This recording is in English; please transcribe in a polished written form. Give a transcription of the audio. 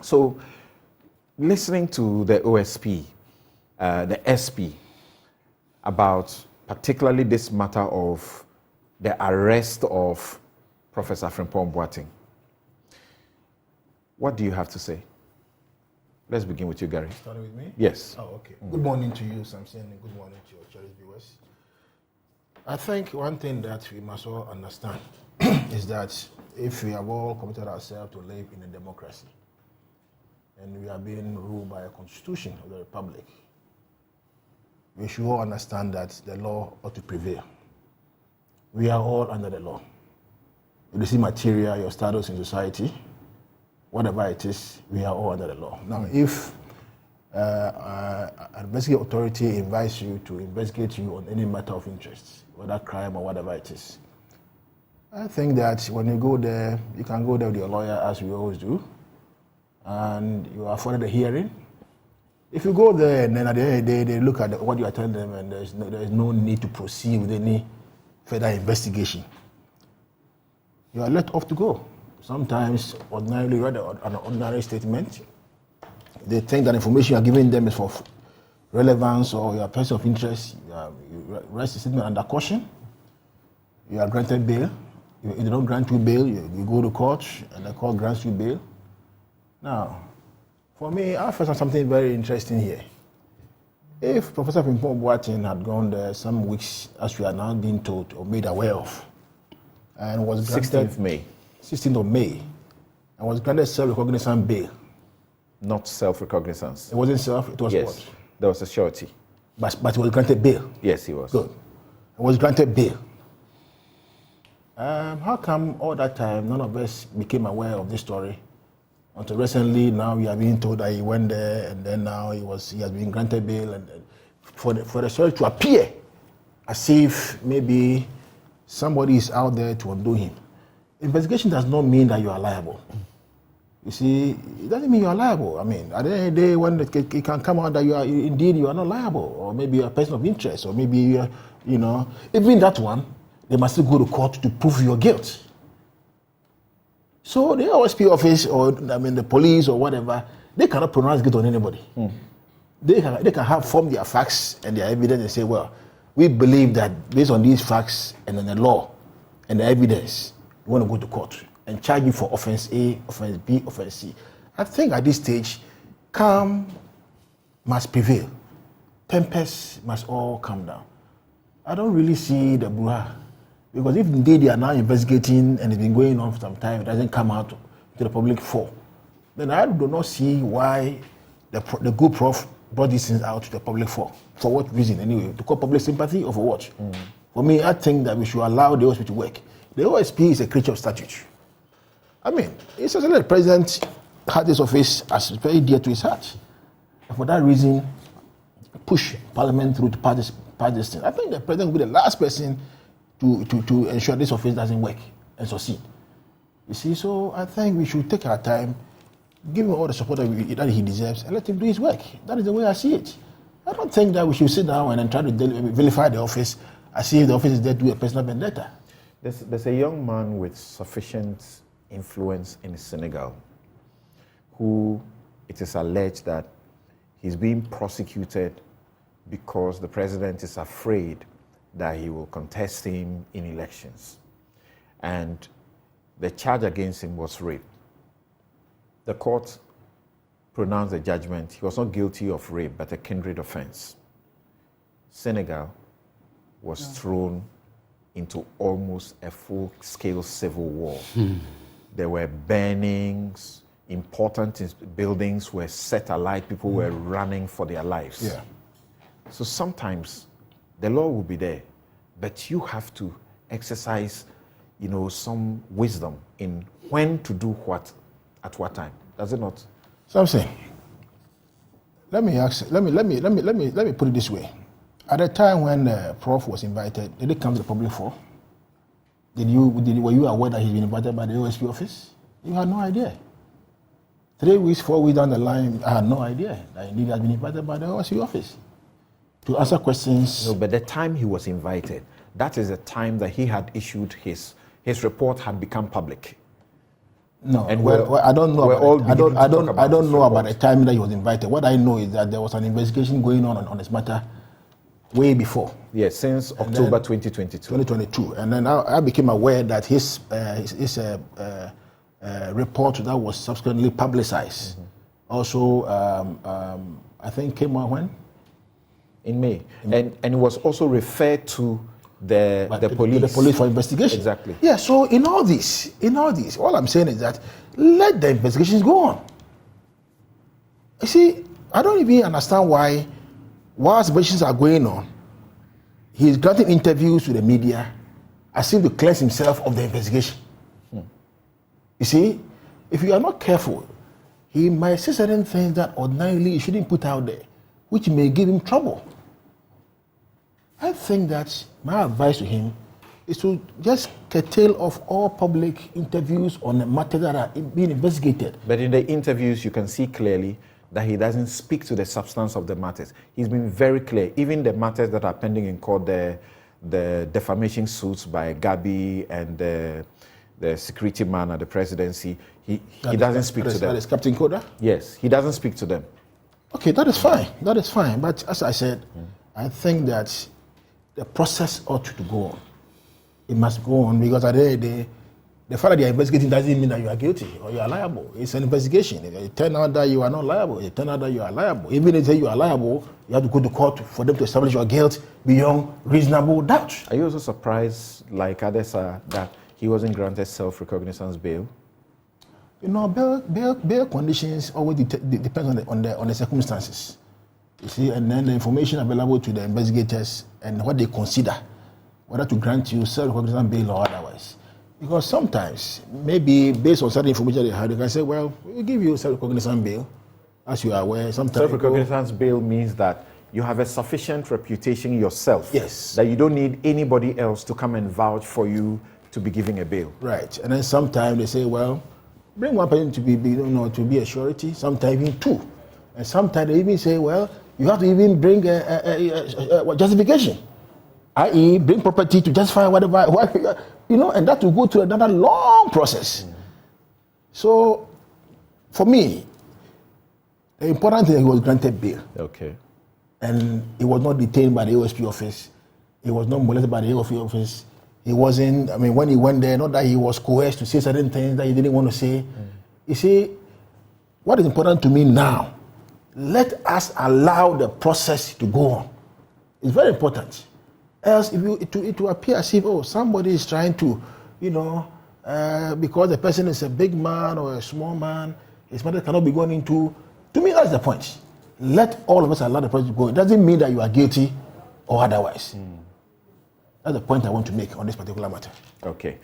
So, listening to the OSP, the SP, about particularly this matter of the arrest of Professor Frimpong Boateng, what do you have to say? Let's begin with you, Gary. Starting with me? Yes. Oh, okay. Good morning to you, Samson, and good morning to your cherished viewers. I think one thing that we must all understand is that if we have all committed ourselves to live in a democracy, and we are being ruled by a constitution of the republic, we should all understand that the law ought to prevail. We are all under the law. If you see material, your status in society, whatever it is, we are all under the law. Now, if an investigative authority invites you to investigate you on any matter of interest, whether crime or whatever it is, I think that when you go there, you can go there with your lawyer, as we always do, and you are afforded a hearing. If you go there and then at the end of the day, they look at what you are telling them, and there is no need to proceed with any further investigation, you are let off to go. Sometimes, ordinarily, you read an ordinary statement. They think that information you are giving them is for relevance or your person of interest. You rest the statement under caution. You are granted bail. If they don't grant you bail, you go to court, and the court grants you bail. Now, for me, I found something very interesting here. If Professor Frimpong Boateng had gone there some weeks, as we are now being told or made aware of, and was granted 16th of May, and was granted self-recognizance bail. Not self-recognizance. It wasn't self, it was yes. What? There was a surety. But he was granted bail. Yes, he was. Good. He was granted bail. How come all that time none of us became aware of this story? Until recently, now we are being told that he went there, and then now he has been granted bail, and for the story to appear as if maybe somebody is out there to undo him. Investigation does not mean that you are liable. You see, it doesn't mean you are liable. I mean, at the end of the day, when it can come out that you are not liable, or maybe you're a person of interest, or maybe you're, even that one, they must still go to court to prove your guilt. So the OSP office, or the police or whatever, they cannot pronounce guilt on anybody. They can form their facts and their evidence and say, well, we believe that based on these facts and on the law and the evidence, we want to go to court and charge you for offense A, offense B, offense C. I think at this stage, calm must prevail. Tempers must all come down. I don't really see the brouhaha. Because if indeed they are now investigating and it's been going on for some time, it doesn't come out to the public for, then I do not see why the good prof brought these things out to the public for. For what reason anyway? To call public sympathy or for what? For me, I think that we should allow the OSP to work. The OSP is a creature of statute. I mean, it's just that the president had this office as very dear to his heart. And for that reason, push Parliament through to pass this thing. I think the president will be the last person to ensure this office doesn't work and succeed. You see, so I think we should take our time, give him all the support that he deserves, and let him do his work. That is the way I see it. I don't think that we should sit down and try to vilify the office as if the office is there to do a personal vendetta. There's a young man with sufficient influence in Senegal who it is alleged that he's being prosecuted because the president is afraid that he will contest him in elections. And the charge against him was rape. The court pronounced a judgment. He was not guilty of rape, but a kindred offense. Senegal was thrown into almost a full-scale civil war. There were burnings, important buildings were set alight, people were running for their lives. Yeah. So sometimes the law will be there, but you have to exercise, some wisdom in when to do what at what time. Does it not? Something. Let me put it this way. At the time when the Prof was invited, did it come to the public for? Were you aware that he's been invited by the OSP office? You had no idea. 3 weeks, 4 weeks down the line, I had no idea that indeed he had been invited by the OSP office to answer questions. No, but the time he was invited, that is the time that he had issued his report had become public. No, And well, I don't know. I don't know about the report. time that he was invited. What I know is that there was an investigation going on this matter way before. Yes, since October 2022. 2022, and then I became aware that his report that was subsequently publicized. Also, I think came out when? In May. And it was also referred to the police. To the police for investigation. Exactly. Yeah, so in all this, all I'm saying is that let the investigations go on. You see, I don't even understand why, while investigations are going on, he's granting interviews to the media as if to cleanse himself of the investigation. You see, if you are not careful, he might say certain things that ordinarily he shouldn't put out there, which may give him trouble. I think that my advice to him is to just curtail off all public interviews on the matters that are being investigated. But in the interviews, you can see clearly that he doesn't speak to the substance of the matters. He's been very clear. Even the matters that are pending in court, the defamation suits by Gabi and the security man at the presidency, he doesn't speak to them. That is Captain Koda? Yes, he doesn't speak to them. Okay, that is fine. That is fine. But as I said, I think that the process ought to go on. It must go on because at the end of the day, the fact that they are investigating doesn't mean that you are guilty or you are liable. It's an investigation. If it turns out that you are not liable, it turns out that you are liable. Even if they say you are liable, you have to go to court for them to establish your guilt beyond reasonable doubt. Are you also surprised, like others are, that he wasn't granted self-recognizance bail? You know, bail conditions always depend on the circumstances. You see, and then the information available to the investigators and what they consider, whether to grant you self-recognizance bail or otherwise. Because sometimes, maybe based on certain information they have, they can say, well, we'll give you self-recognizance bail, as you are aware. Self-recognizance bail means that you have a sufficient reputation yourself. Yes. That you don't need anybody else to come and vouch for you to be giving a bail. Right. And then sometimes they say, well, bring one person to be a surety, sometimes even two. And sometimes they even say, well, you have to even bring a justification, i.e. bring property to justify whatever, and that will go through another long process. So, for me, the important thing is he was granted bail. Okay. And he was not detained by the OSP office. He was not molested by the OSP office. He wasn't, when he went there, not that he was coerced to say certain things that he didn't want to say. You see, what is important to me now, let us allow the process to go on. It's very important. Else, it will appear as if, somebody is trying to, because the person is a big man or a small man, his matter cannot be gone into. To me, that's the point. Let all of us allow the process to go. It doesn't mean that you are guilty or otherwise. That's the point I want to make on this particular matter. Okay.